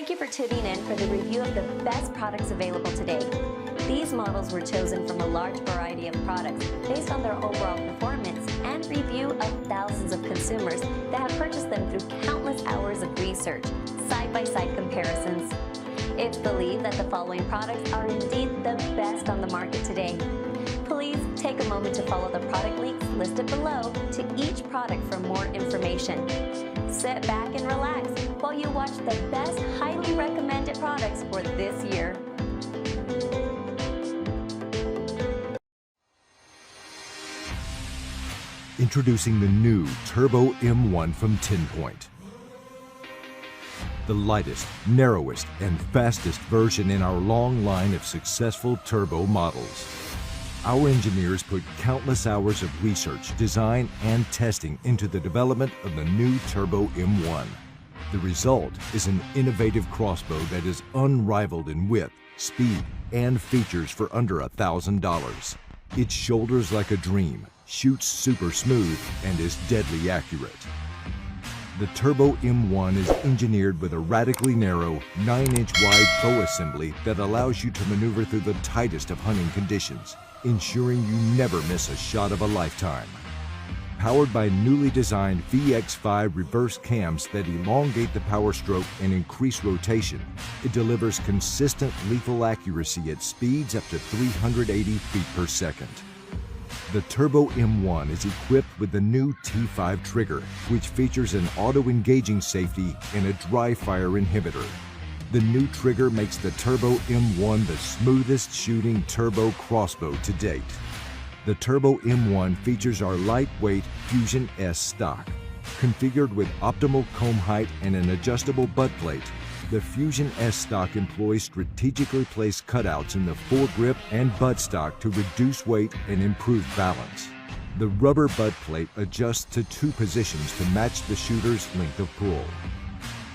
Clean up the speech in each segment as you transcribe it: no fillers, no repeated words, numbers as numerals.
Thank you for tuning in for the review of the best products available today. These models were chosen from a large variety of products based on their overall performance and review of thousands of consumers that have purchased them through countless hours of research, side-by-side comparisons. It's believed that the following products are indeed the best on the market today. Please take a moment to follow the product links listed below to each product for more information. Sit back and relax while you watch the best highly recommended products for this year. Introducing the new Turbo M1 from TenPoint. The lightest, narrowest, and fastest version in our long line of successful turbo models. Our engineers put countless hours of research, design, and testing into the development of the new Turbo M1. The result is an innovative crossbow that is unrivaled in width, speed, and features for under $1,000. It shoulders like a dream, shoots super smooth, and is deadly accurate. The Turbo M1 is engineered with a radically narrow, 9-inch wide bow assembly that allows you to maneuver through the tightest of hunting conditions, ensuring you never miss a shot of a lifetime. Powered by newly designed VX5 reverse cams that elongate the power stroke and increase rotation, it delivers consistent lethal accuracy at speeds up to 380 feet per second. The Turbo M1 is equipped with the new T5 trigger, which features an auto-engaging safety and a dry fire inhibitor. The new trigger makes the Turbo M1 the smoothest shooting turbo crossbow to date. The Turbo M1 features our lightweight Fusion S stock. Configured with optimal comb height and an adjustable butt plate, the Fusion S stock employs strategically placed cutouts in the foregrip and buttstock to reduce weight and improve balance. The rubber butt plate adjusts to 2 positions to match the shooter's length of pull.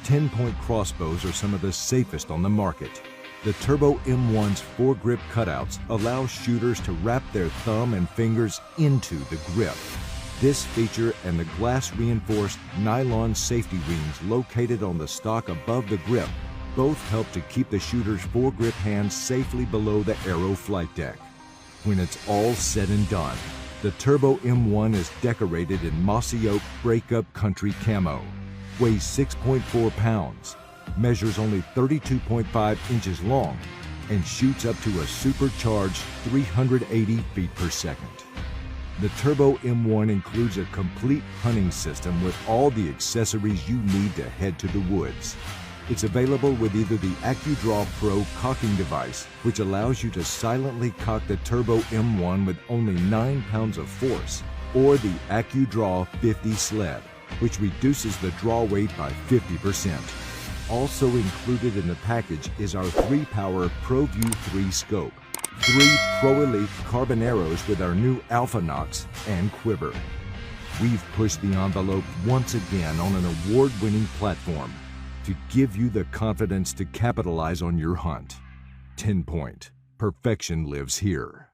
TenPoint crossbows are some of the safest on the market. The Turbo M1's foregrip cutouts allow shooters to wrap their thumb and fingers into the grip. This feature and the glass-reinforced nylon safety rings located on the stock above the grip both help to keep the shooter's foregrip hand safely below the arrow flight deck. When it's all said and done, the Turbo M1 is decorated in Mossy Oak Breakup Country Camo, weighs 6.4 pounds, measures only 32.5 inches long, and shoots up to a supercharged 380 feet per second. The Turbo M1 includes a complete hunting system with all the accessories you need to head to the woods. It's available with either the AccuDraw Pro cocking device, which allows you to silently cock the Turbo M1 with only 9 pounds of force, or the AccuDraw 50 sled, which reduces the draw weight by 50%. Also included in the package is our 3-power ProView 3 scope, 3 Pro Elite carbon arrows with our new Alpha Nox and quiver. We've pushed the envelope once again on an award-winning platform to give you the confidence to capitalize on your hunt. TenPoint. Perfection lives here.